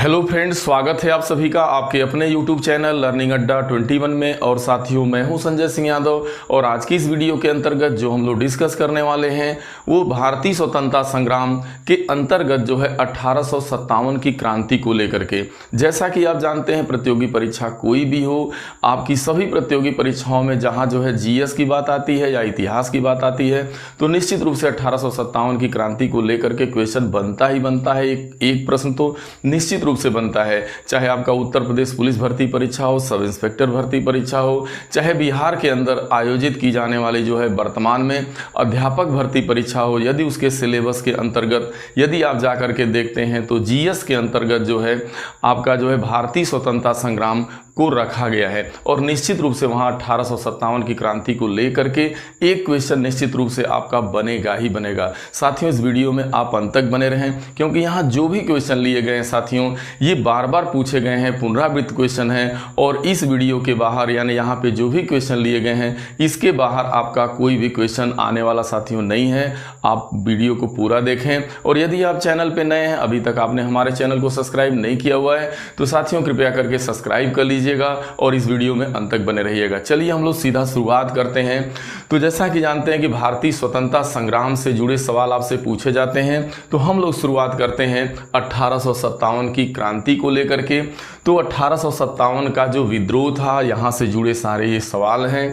Hello friends, स्वागत है आप सभी का आपके अपने यूट्यूब चैनल लर्निंग अड्डा 21 में। और साथियों, मैं हूं संजय सिंह यादव और आज की इस वीडियो के अंतर्गत जो हम लोग डिस्कस करने वाले हैं वो भारतीय स्वतंत्रता संग्राम के अंतर्गत जो है 1857 की क्रांति को लेकर के। जैसा कि आप जानते हैं, प्रतियोगी परीक्षा कोई भी हो, आपकी सभी प्रतियोगी परीक्षाओं में जहाँ जो है जीएस की बात आती है या इतिहास की बात आती है तो निश्चित रूप से 1857 की क्रांति को लेकर के क्वेश्चन बनता ही बनता है। एक प्रश्न तो निश्चित रूप से बनता है, चाहे आपका उत्तर प्रदेश पुलिस भर्ती परीक्षा हो, सब इंस्पेक्टर भर्ती परीक्षा हो, चाहे बिहार के अंदर आयोजित की जाने वाली जो है वर्तमान में अध्यापक भर्ती परीक्षा हो। यदि उसके सिलेबस के अंतर्गत यदि आप जा करके देखते हैं तो जीएस के अंतर्गत जो है आपका जो है भारतीय स्वतंत्रता संग्राम को रखा गया है और निश्चित रूप से वहाँ 1857 की क्रांति को लेकर के एक क्वेश्चन निश्चित रूप से आपका बनेगा ही बनेगा। साथियों, इस वीडियो में आप अंत तक बने रहें क्योंकि यहाँ जो भी क्वेश्चन लिए गए हैं साथियों, ये बार बार पूछे गए हैं, पुनरावृत्त क्वेश्चन हैं। और इस वीडियो के बाहर यानी यहाँ पे जो भी क्वेश्चन लिए गए हैं इसके बाहर आपका कोई भी क्वेश्चन आने वाला साथियों नहीं है। आप वीडियो को पूरा देखें और यदि आप चैनल पर नए हैं, अभी तक आपने हमारे चैनल को सब्सक्राइब नहीं किया हुआ है तो साथियों कृपया करके सब्सक्राइब कर लीजिएगा और इस वीडियो में अंत तक बने रहिएगा। चलिए हम लोग सीधा शुरुआत करते हैं। तो जैसा कि जानते हैं कि भारतीय स्वतंत्रता संग्राम से जुड़े सवाल आपसे पूछे जाते हैं, तो हम लोग शुरुआत करते हैं 1857 की क्रांति को लेकर के। तो 1857 का जो विद्रोह था, यहाँ से जुड़े सारे ये सवाल हैं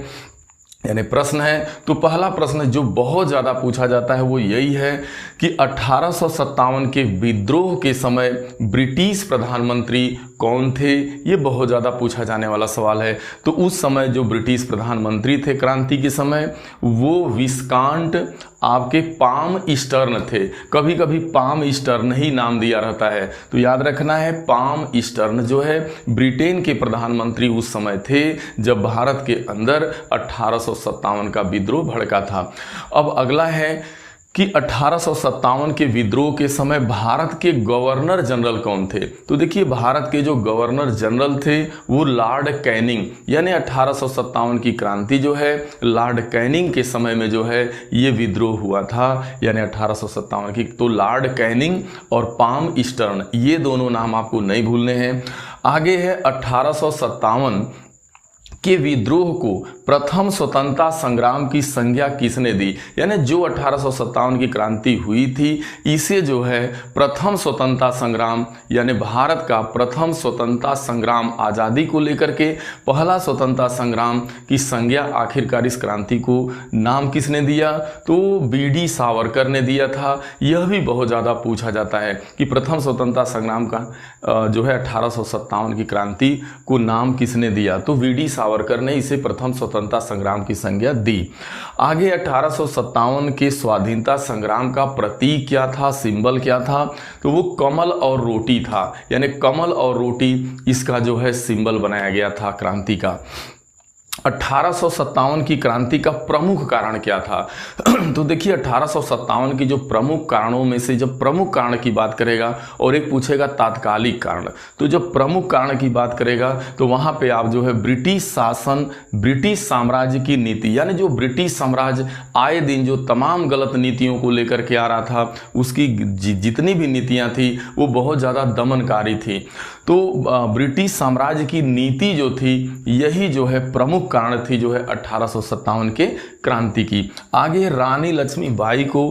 यानी प्रश्न है। तो पहला प्रश्न जो बहुत ज़्यादा पूछा जाता है वो यही है कि 1857 के विद्रोह के समय ब्रिटिश प्रधानमंत्री कौन थे। ये बहुत ज़्यादा पूछा जाने वाला सवाल है। तो उस समय जो ब्रिटिश प्रधानमंत्री थे क्रांति के समय, वो विस्काउंट आपके पाम ईस्टर्न थे। कभी कभी पाम ईस्टर्न ही नाम दिया रहता है, तो याद रखना है पाम ईस्टर्न जो है ब्रिटेन के प्रधानमंत्री उस समय थे जब भारत के अंदर 1857 का विद्रोह भड़का था। अब अगला है कि 1857 के विद्रोह के समय भारत के गवर्नर जनरल कौन थे। तो देखिए, भारत के जो गवर्नर जनरल थे वो लॉर्ड कैनिंग, यानी 1857 की क्रांति जो है लॉर्ड कैनिंग के समय में जो है ये विद्रोह हुआ था, यानी 1857 की। तो लॉर्ड कैनिंग और पाम ईस्टर्न, ये दोनों नाम आपको नहीं भूलने हैं। आगे है 1857 के विद्रोह को प्रथम स्वतंत्रता संग्राम की संज्ञा किसने दी, यानी जो 1857 की क्रांति हुई थी इसे जो है प्रथम स्वतंत्रता संग्राम यानी भारत का प्रथम स्वतंत्रता संग्राम आज़ादी को लेकर के पहला स्वतंत्रता संग्राम की संज्ञा आखिरकार इस क्रांति को नाम किसने दिया, तो बीडी सावरकर ने दिया था। यह भी बहुत ज़्यादा पूछा जाता है कि प्रथम स्वतंत्रता संग्राम का जो है 1857 की क्रांति को नाम किसने दिया, तो बीडी सावरकर ने इसे प्रथम स्वतंत्रता संग्राम की संज्ञा दी। आगे 1857 के स्वाधीनता संग्राम का प्रतीक क्या था, सिंबल क्या था, तो वो कमल और रोटी था, यानी कमल और रोटी इसका जो है सिंबल बनाया गया था क्रांति का। 1857 की क्रांति का प्रमुख कारण क्या था तो देखिए 1857 की जो प्रमुख कारणों में से जब प्रमुख कारण की बात करेगा और एक पूछेगा तात्कालिक कारण, तो जब प्रमुख कारण की बात करेगा तो वहाँ पे आप जो है ब्रिटिश शासन, ब्रिटिश साम्राज्य की नीति, यानी जो ब्रिटिश साम्राज्य आए दिन जो तमाम गलत नीतियों को लेकर के आ रहा था, उसकी जितनी भी नीतियाँ थी वो बहुत ज़्यादा दमनकारी थी। तो ब्रिटिश साम्राज्य की नीति जो थी यही जो है प्रमुख कारण थी जो है 1857 के क्रांति की। आगे रानी लक्ष्मीबाई को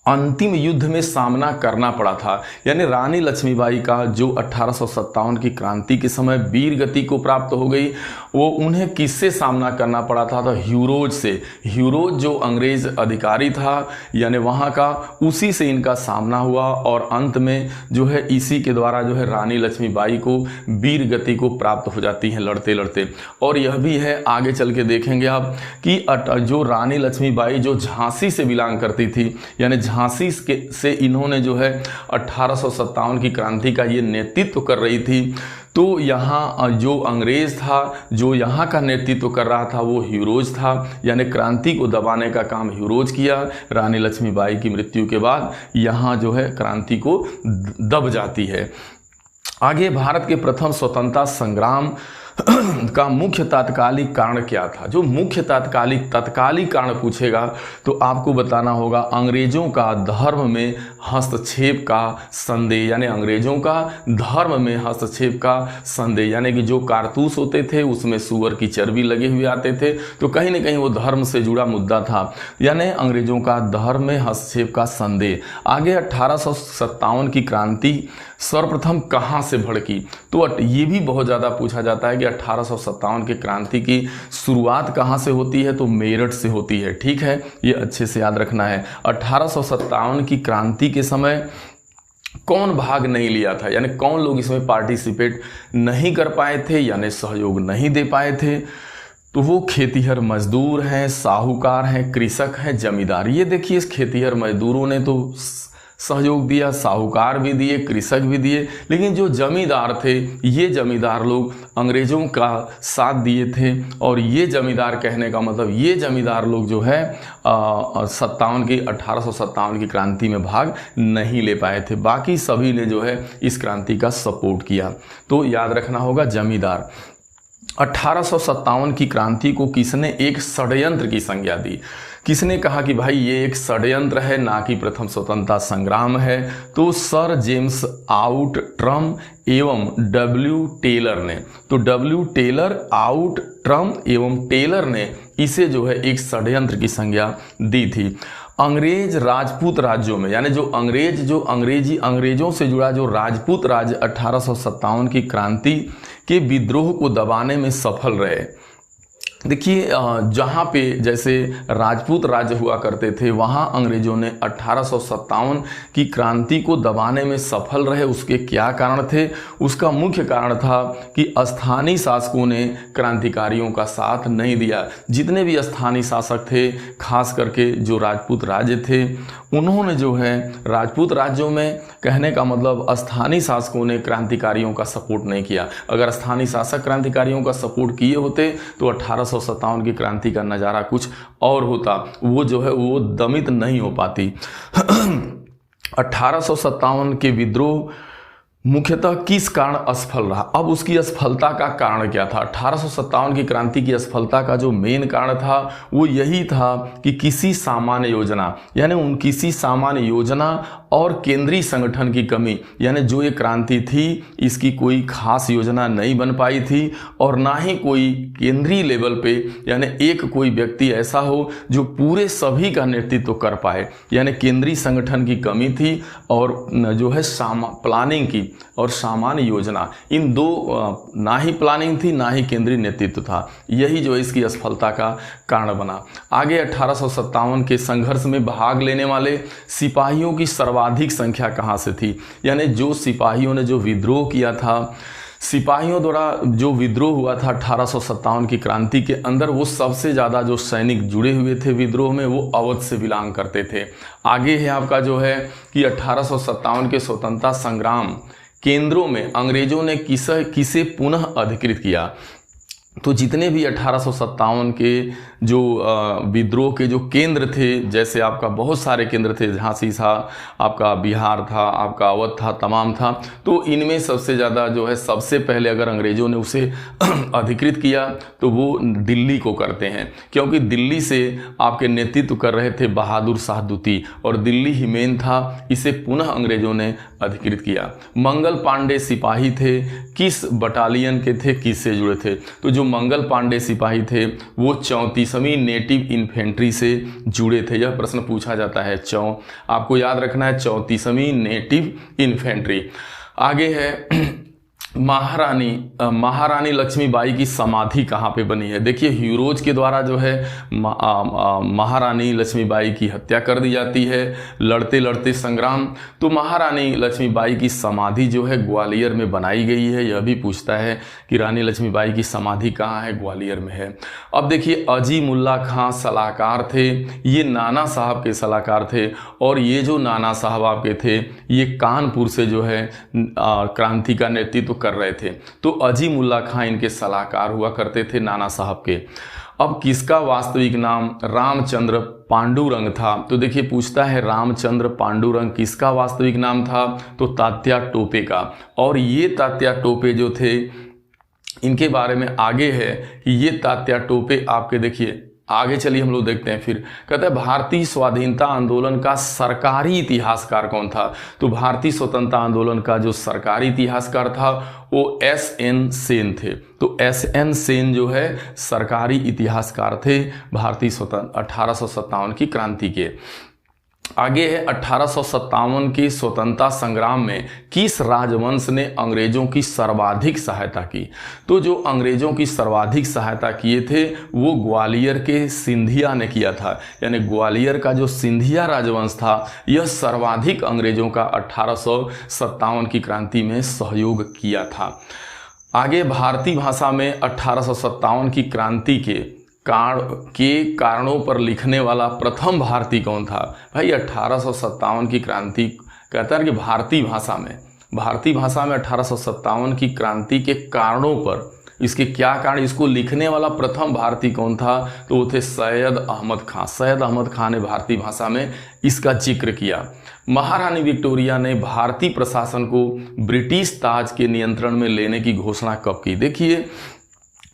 अंतिम युद्ध में सामना करना पड़ा था, यानी रानी लक्ष्मीबाई का जो 1857 की क्रांति के समय वीर गति को प्राप्त हो गई, वो उन्हें किससे सामना करना पड़ा था, तो ह्यूरोज से। ह्यूरोज जो अंग्रेज अधिकारी था यानी वहाँ का, उसी से इनका सामना हुआ और अंत में जो है इसी के द्वारा जो है रानी लक्ष्मीबाई को वीर गति को प्राप्त हो जाती है लड़ते लड़ते। और यह भी है, आगे चल के देखेंगे आप कि जो रानी लक्ष्मीबाई जो झांसी से बिलोंग करती थी, यानी झांसी से इन्होंने जो है 1857 की क्रांति का ये नेतृत्व कर रही थी। तो यहाँ जो अंग्रेज था जो यहाँ का नेतृत्व कर रहा था वो ह्यूरोज था, यानी क्रांति को दबाने का काम ह्यूरोज किया। रानी लक्ष्मीबाई की मृत्यु के बाद यहाँ जो है क्रांति को दब जाती है। आगे भारत के प्रथम स्वतंत्रता संग्राम का मुख्य तात्कालिक कारण क्या था। जो मुख्य तात्कालिक कारण पूछेगा तो आपको बताना होगा अंग्रेजों का धर्म में हस्तक्षेप का संदेह, यानी अंग्रेजों का धर्म में हस्तक्षेप का संदेह, यानी कि जो कारतूस होते थे उसमें सूअर की चर्बी लगे हुए आते थे, तो कहीं ना कहीं वो धर्म से जुड़ा मुद्दा था, यानी अंग्रेजों का धर्म में हस्तक्षेप का संदेह। आगे 1857 की क्रांति सर्वप्रथम कहाँ से भड़की, तो ये भी बहुत ज़्यादा पूछा जाता है कि 1857 की क्रांति की शुरुआत कहाँ से होती है, तो मेरठ से होती है। ठीक है, ये अच्छे से याद रखना है। 1857 की क्रांति के समय कौन भाग नहीं लिया था, यानी कौन लोग इसमें पार्टिसिपेट नहीं कर पाए थे, यानी सहयोग नहीं दे पाए थे, तो वो खेतीहर मजदूर हैं, साहूकार हैं, कृषक हैं, जमींदार। ये देखिए, इस खेतीहर मजदूरों ने तो सहयोग दिया, साहूकार भी दिए, कृषक भी दिए, लेकिन जो जमींदार थे, ये जमींदार लोग अंग्रेजों का साथ दिए थे। और ये जमींदार कहने का मतलब, ये जमींदार लोग जो है 1857 की क्रांति में भाग नहीं ले पाए थे। बाकी सभी ने जो है इस क्रांति का सपोर्ट किया। तो याद रखना होगा जमींदार। 1857 की क्रांति को किसने एक षड्यंत्र की संज्ञा दी? किसने कहा कि भाई ये एक षड्यंत्र है, ना कि प्रथम स्वतंत्रता संग्राम है? तो सर जेम्स आउटरम एवं डब्ल्यू टेलर ने। तो डब्ल्यू टेलर, आउटरम एवं टेलर ने इसे जो है एक षड्यंत्र की संज्ञा दी थी। अंग्रेज राजपूत राज्यों में, यानी जो अंग्रेजों से जुड़ा जो राजपूत राज्य 1857 की क्रांति के विद्रोह को दबाने में सफल रहे। देखिए, जहाँ पे जैसे राजपूत राज्य हुआ करते थे, वहाँ अंग्रेजों ने 1857 की क्रांति को दबाने में सफल रहे। उसके क्या कारण थे? उसका मुख्य कारण था कि स्थानीय शासकों ने क्रांतिकारियों का साथ नहीं दिया। जितने भी स्थानीय शासक थे, खास करके जो राजपूत राज्य थे, उन्होंने जो है राजपूत राज्यों में, कहने का मतलब स्थानीय शासकों ने क्रांतिकारियों का सपोर्ट नहीं किया। अगर स्थानीय शासक क्रांतिकारियों का सपोर्ट किए होते तो 1857 की क्रांति का नज़ारा कुछ और होता, वो जो है वो दमित नहीं हो पाती। 1857 के विद्रोह मुख्यतः किस कारण असफल रहा? अब उसकी असफलता का कारण क्या था? 1857 की क्रांति की असफलता का जो मेन कारण था वो यही था कि किसी सामान्य योजना, यानी किसी सामान्य योजना और केंद्रीय संगठन की कमी, यानी जो ये क्रांति थी इसकी कोई खास योजना नहीं बन पाई थी, और ना ही कोई केंद्रीय लेवल पे, यानी एक कोई व्यक्ति ऐसा हो जो पूरे सभी का नेतृत्व कर पाए, यानी केंद्रीय संगठन की कमी थी, और जो है प्लानिंग की और सामान्य योजना, इन दो, ना ही प्लानिंग थी ना ही केंद्रीय नेतृत्व था। यही जो है इसकी असफलता का कारण बना। आगे 1857 के संघर्ष में भाग लेने वाले सिपाहियों की सर्वाधिक संख्या कहाँ से थी? यानी जो सिपाहियों ने जो विद्रोह किया था, सिपाहियों द्वारा जो विद्रोह हुआ था 1857 की क्रांति के अंदर, वो सबसे ज़्यादा जो सैनिक जुड़े हुए थे विद्रोह में, वो अवध से बिलोंग करते थे। आगे है आपका जो है कि 1857 के स्वतंत्रता संग्राम केंद्रों में अंग्रेजों ने किसे पुनः अधिकृत किया? तो जितने भी 1857 के जो विद्रोह के जो केंद्र थे, जैसे आपका बहुत सारे केंद्र थे, झांसी था, आपका बिहार था, आपका अवध था, तमाम था, तो इनमें सबसे ज़्यादा जो है सबसे पहले अगर अंग्रेज़ों ने उसे अधिकृत किया तो वो दिल्ली को करते हैं, क्योंकि दिल्ली से आपके नेतृत्व कर रहे थे बहादुर शाह द्वितीय, और दिल्ली ही मेन था। इसे पुनः अंग्रेज़ों ने अधिकृत किया। मंगल पांडे सिपाही थे, किस बटालियन के थे, किससे जुड़े थे? तो जो मंगल पांडे सिपाही थे वो 34वीं नेटिव इन्फेंट्री से जुड़े थे। यह प्रश्न पूछा जाता है, आपको याद रखना है 34वीं नेटिव इन्फेंट्री। आगे है महारानी लक्ष्मीबाई की समाधि कहाँ पे बनी है? देखिए, हीरोज के द्वारा जो है महारानी लक्ष्मीबाई की हत्या कर दी जाती है लड़ते लड़ते संग्राम। तो महारानी लक्ष्मीबाई की समाधि जो है ग्वालियर में बनाई गई है। यह भी पूछता है कि रानी लक्ष्मीबाई की समाधि कहाँ है? ग्वालियर में है। अब देखिए, अजीमुल्ला खां सलाहकार थे, ये नाना साहब के सलाहकार थे, और ये जो नाना साहब आपके थे ये कानपुर से जो है क्रांति का नेतृत्व कर रहे थे। तो अजीमुल्ला खां इनके सलाहकार हुआ करते थे नाना साहब के। अब किसका वास्तविक नाम रामचंद्र पांडुरंग था? तो देखिए, पूछता है रामचंद्र पांडुरंग किसका वास्तविक नाम था? तो तात्या टोपे का। और ये तात्या टोपे जो थे, इनके बारे में आगे है कि ये तात्या टोपे आपके देखिए आगे चलिए हम लोग देखते हैं। फिर कहते हैं भारतीय स्वाधीनता आंदोलन का सरकारी इतिहासकार कौन था? तो भारतीय स्वतंत्रता आंदोलन का जो सरकारी इतिहासकार था वो एस.एन. सेन थे। तो एस.एन. सेन जो है सरकारी इतिहासकार थे भारतीय 1857 की क्रांति के। आगे है 1857 की स्वतंत्रता संग्राम में किस राजवंश ने अंग्रेजों की सर्वाधिक सहायता की? तो जो अंग्रेजों की सर्वाधिक सहायता किए थे वो ग्वालियर के सिंधिया ने किया था। यानी ग्वालियर का जो सिंधिया राजवंश था यह सर्वाधिक अंग्रेजों का 1857 की क्रांति में सहयोग किया था। आगे भारतीय भाषा में 1857 की क्रांति के कारणों पर लिखने वाला प्रथम भारतीय कौन था? भाई 1857 की क्रांति कहता है कि भारतीय भाषा में 1857 की क्रांति के कारणों पर, इसके क्या कारण, इसको लिखने वाला प्रथम भारतीय कौन था? तो वो थे सैयद अहमद खां। सैयद अहमद खां ने भारतीय भाषा में इसका जिक्र किया। महारानी विक्टोरिया ने भारतीय प्रशासन को ब्रिटिश ताज के नियंत्रण में लेने की घोषणा कब की? देखिए,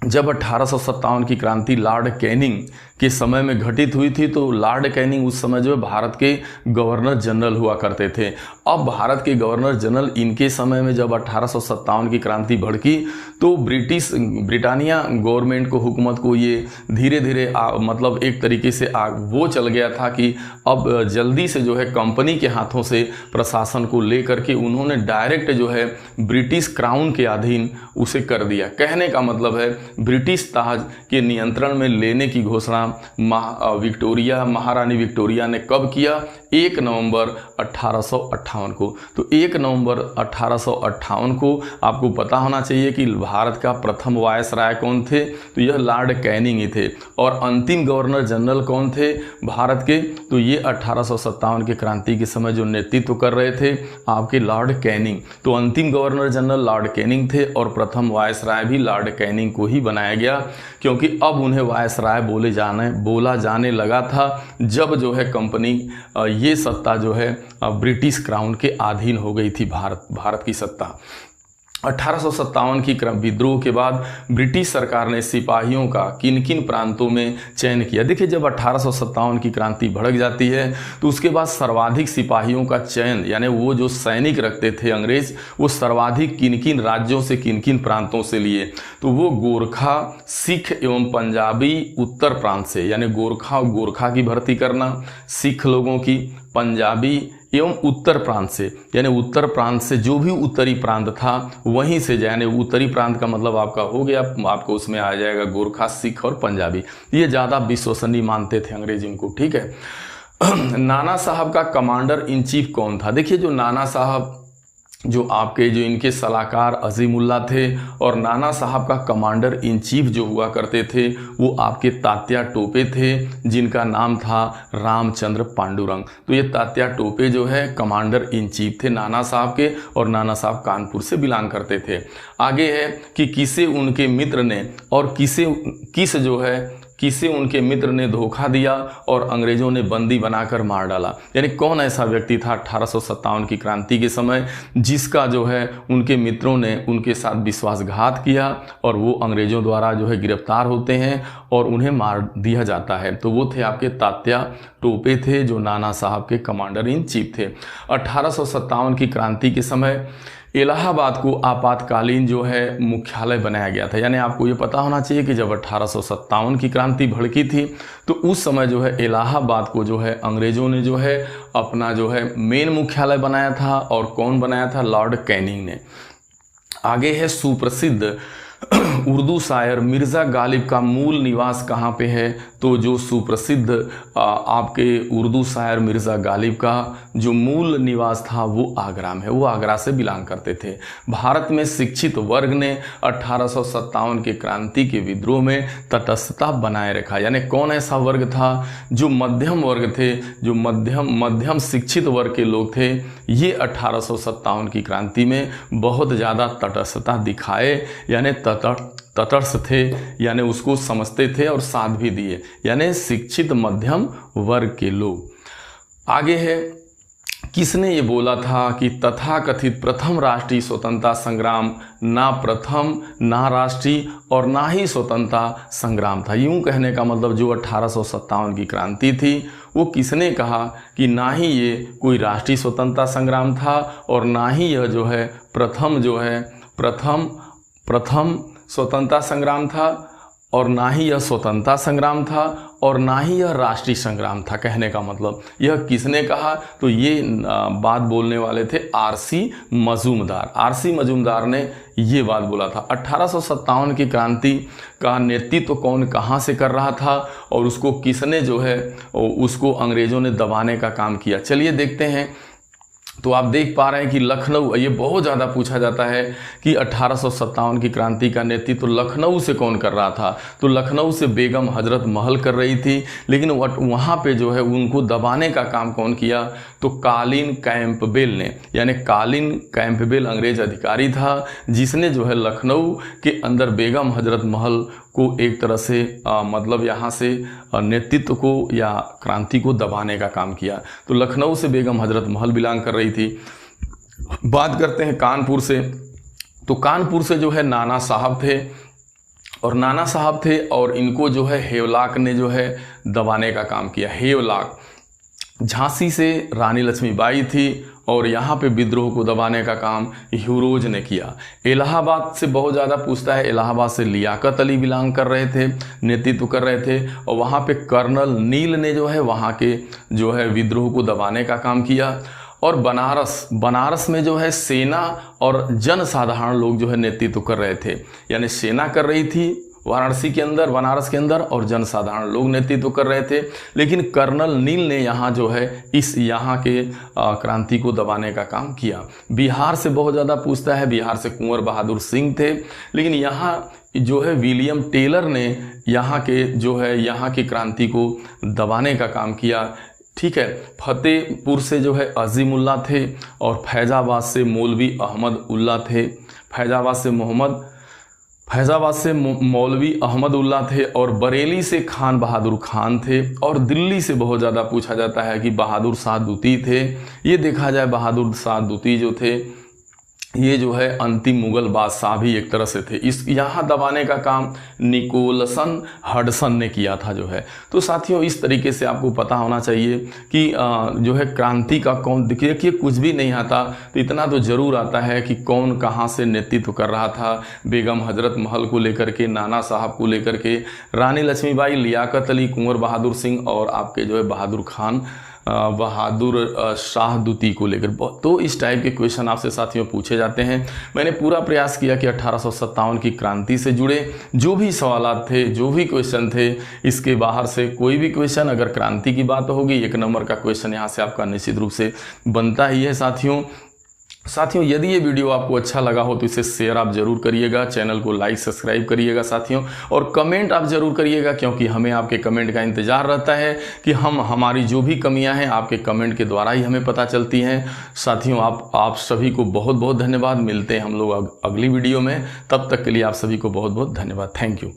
जब 1857 की क्रांति लॉर्ड कैनिंग के समय में घटित हुई थी, तो लॉर्ड कैनिंग उस समय जो है भारत के गवर्नर जनरल हुआ करते थे। अब भारत के गवर्नर जनरल इनके समय में जब 1857 की क्रांति भड़की तो ब्रिटानिया गवर्नमेंट को, हुकूमत को ये धीरे धीरे मतलब एक तरीके से वो चल गया था कि अब जल्दी से जो है कंपनी के हाथों से प्रशासन को लेकर के उन्होंने डायरेक्ट जो है ब्रिटिश क्राउन के अधीन उसे कर दिया। कहने का मतलब है ब्रिटिश ताज के नियंत्रण में लेने की घोषणा महारानी विक्टोरिया ने कब किया? 1 नवंबर 1858 को। तो 1 नवंबर 1858 को आपको पता होना चाहिए कि भारत का प्रथम वायसराय कौन थे? तो यह लॉर्ड कैनिंग ही थे। और अंतिम गवर्नर जनरल कौन थे भारत के? तो ये 1857 की क्रांति के समय जो नेतृत्व कर रहे थे आपके लॉर्ड कैनिंग। तो अंतिम गवर्नर जनरल लॉर्ड कैनिंग थे और प्रथम वायसराय भी लॉर्ड कैनिंग को ही बनाया गया, क्योंकि अब उन्हें वायसराय बोला जाने लगा था जब जो है कंपनी ये सत्ता जो है ब्रिटिश क्राउन के अधीन हो गई थी। भारत की सत्ता 1857 की विद्रोह के बाद ब्रिटिश सरकार ने सिपाहियों का किन किन प्रांतों में चयन किया? देखिए, जब 1857 की क्रांति भड़क जाती है तो उसके बाद सर्वाधिक सिपाहियों का चयन, यानी वो जो सैनिक रखते थे अंग्रेज, वो सर्वाधिक किन किन राज्यों से, किन किन प्रांतों से लिए? तो वो गोरखा, सिख एवं पंजाबी उत्तर प्रांत से, यानी गोरखा की भर्ती करना, सिख लोगों की, पंजाबी एवं उत्तर प्रांत से, यानी उत्तर प्रांत से जो भी उत्तरी प्रांत था वहीं से, यानी उत्तरी प्रांत का मतलब आपका हो गया, आपको उसमें आ जाएगा गोरखा, सिख और पंजाबी। ये ज़्यादा विश्वसनीय मानते थे अंग्रेज इनको, ठीक है। नाना साहब का कमांडर इन चीफ कौन था? देखिए, जो नाना साहब जो इनके सलाहकार अजीमुल्ला थे, और नाना साहब का कमांडर इन चीफ जो हुआ करते थे वो आपके तात्या टोपे थे, जिनका नाम था रामचंद्र पांडुरंग। तो ये तात्या टोपे जो है कमांडर इन चीफ थे नाना साहब के, और नाना साहब कानपुर से बिलोंग करते थे। आगे है कि किसे उनके मित्र ने और किसे उनके मित्र ने धोखा दिया और अंग्रेजों ने बंदी बनाकर मार डाला? यानी कौन ऐसा व्यक्ति था 1857 की क्रांति के समय जिसका जो है उनके मित्रों ने उनके साथ विश्वासघात किया और वो अंग्रेजों द्वारा जो है गिरफ्तार होते हैं और उन्हें मार दिया जाता है? तो वो थे आपके तात्या टोपे थे, जो नाना साहब के कमांडर इन चीफ थे। 1857 की क्रांति के समय इलाहाबाद को आपातकालीन जो है मुख्यालय बनाया गया था। यानी आपको ये पता होना चाहिए कि जब 1857 की क्रांति भड़की थी तो उस समय जो है इलाहाबाद को जो है अंग्रेज़ों ने जो है अपना जो है मेन मुख्यालय बनाया था। और कौन बनाया था? लॉर्ड कैनिंग ने। आगे है सुप्रसिद्ध उर्दू शायर मिर्ज़ा गालिब का मूल निवास कहाँ पे है? तो जो सुप्रसिद्ध आपके उर्दू शायर मिर्ज़ा गालिब का जो मूल निवास था वो आगरा में है, वो आगरा से बिलोंग करते थे। भारत में शिक्षित वर्ग ने 1857 के क्रांति के विद्रोह में तटस्थता बनाए रखा। यानी कौन ऐसा वर्ग था? जो मध्यम वर्ग थे, जो मध्यम शिक्षित वर्ग के लोग थे, ये 1857 की क्रांति में बहुत ज़्यादा तटस्थता दिखाए, यानी तटस्थ थे, यानी उसको समझते थे और साथ भी दिए, यानी शिक्षित मध्यम वर्ग के लोग। आगे है किसने ये बोला था कि तथाकथित प्रथम राष्ट्रीय स्वतंत्रता संग्राम ना प्रथम, ना राष्ट्रीय और ना ही स्वतंत्रता संग्राम था। यूं कहने का मतलब जो 1857 की क्रांति थी वो किसने कहा कि ना ही ये कोई राष्ट्रीय स्वतंत्रता संग्राम था और ना ही यह जो है प्रथम स्वतंत्रता संग्राम था और ना ही यह स्वतंत्रता संग्राम था और ना ही यह राष्ट्रीय संग्राम था। कहने का मतलब यह किसने कहा, तो ये बात बोलने वाले थे आरसी मजूमदार। आरसी मजूमदार ने ये बात बोला था। 1857 की क्रांति का नेतृत्व कौन कहाँ से कर रहा था और उसको किसने जो है उसको अंग्रेज़ों ने दबाने का काम किया, चलिए देखते हैं। तो आप देख पा रहे हैं कि लखनऊ, ये बहुत ज़्यादा पूछा जाता है कि 1857 की क्रांति का नेतृत्व लखनऊ से कौन कर रहा था, तो लखनऊ से बेगम हजरत महल कर रही थी, लेकिन वहाँ पे जो है उनको दबाने का काम कौन किया, तो कॉलिन कैंपबेल ने, यानी कॉलिन कैंपबेल अंग्रेज अधिकारी था जिसने जो है लखनऊ के अंदर बेगम हजरत महल को एक तरह से मतलब यहाँ से नेतृत्व को या क्रांति को दबाने का काम किया। तो लखनऊ से बेगम हजरत महल बिलोंग कर रही थी। बात करते हैं कानपुर से, तो कानपुर से जो है नाना साहब थे और इनको जो है हेवलाक ने जो है दबाने का काम किया। हेवलाक झांसी से रानी लक्ष्मीबाई थी और यहाँ पे विद्रोह को दबाने का काम ह्यूरोज ने किया। इलाहाबाद से बहुत ज़्यादा पूछता है, इलाहाबाद से लियाकत अली बिलोंग कर रहे थे, नेतृत्व कर रहे थे और वहाँ पे कर्नल नील ने जो है वहाँ के जो है विद्रोह को दबाने का काम किया। और बनारस में जो है सेना और जनसाधारण लोग जो है नेतृत्व कर रहे थे, यानी सेना कर रही थी बनारस के अंदर और जनसाधारण लोग नेतृत्व कर रहे थे, लेकिन कर्नल नील ने यहाँ जो है यहाँ के क्रांति को दबाने का काम किया। बिहार से बहुत ज़्यादा पूछता है, बिहार से कुंवर बहादुर सिंह थे, लेकिन यहाँ जो है विलियम टेलर ने यहाँ की क्रांति को दबाने का काम किया। ठीक है, फतेहपुर से जो है अजीमुल्ला थे और फैजाबाद से मौलवी अहमद उल्ला थे। फैजाबाद से मौलवी अहमद उल्ला थे और बरेली से खान बहादुर खान थे और दिल्ली से बहुत ज़्यादा पूछा जाता है कि बहादुर शाह दूती थे। ये देखा जाए बहादुर शाह दूती जो थे ये जो है अंतिम मुगल बादशाह भी एक तरह से थे। यहाँ दबाने का काम निकोलसन हडसन ने किया था जो है। तो साथियों इस तरीके से आपको पता होना चाहिए कि जो है क्रांति का कौन, देखिए कि कुछ भी नहीं आता तो इतना तो ज़रूर आता है कि कौन कहाँ से नेतृत्व कर रहा था। बेगम हजरत महल को लेकर के, नाना साहब को लेकर के, रानी लक्ष्मीबाई, लियाकत अली, कुंवर बहादुर सिंह और आपके जो है बहादुर शाह दूती को लेकर। तो इस टाइप के क्वेश्चन आपसे साथियों पूछे जाते हैं। मैंने पूरा प्रयास किया कि 1857 की क्रांति से जुड़े जो भी सवालात थे, जो भी क्वेश्चन थे, इसके बाहर से कोई भी क्वेश्चन अगर क्रांति की बात होगी, 1 नंबर का क्वेश्चन यहाँ से आपका निश्चित रूप से बनता ही है। साथियों यदि ये वीडियो आपको अच्छा लगा हो तो इसे शेयर आप जरूर करिएगा, चैनल को लाइक सब्सक्राइब करिएगा साथियों, और कमेंट आप जरूर करिएगा क्योंकि हमें आपके कमेंट का इंतजार रहता है कि हमारी जो भी कमियां हैं आपके कमेंट के द्वारा ही हमें पता चलती हैं। साथियों आप सभी को बहुत बहुत धन्यवाद। मिलते हैं हम लोग अगली वीडियो में, तब तक के लिए आप सभी को बहुत बहुत धन्यवाद। Thank you.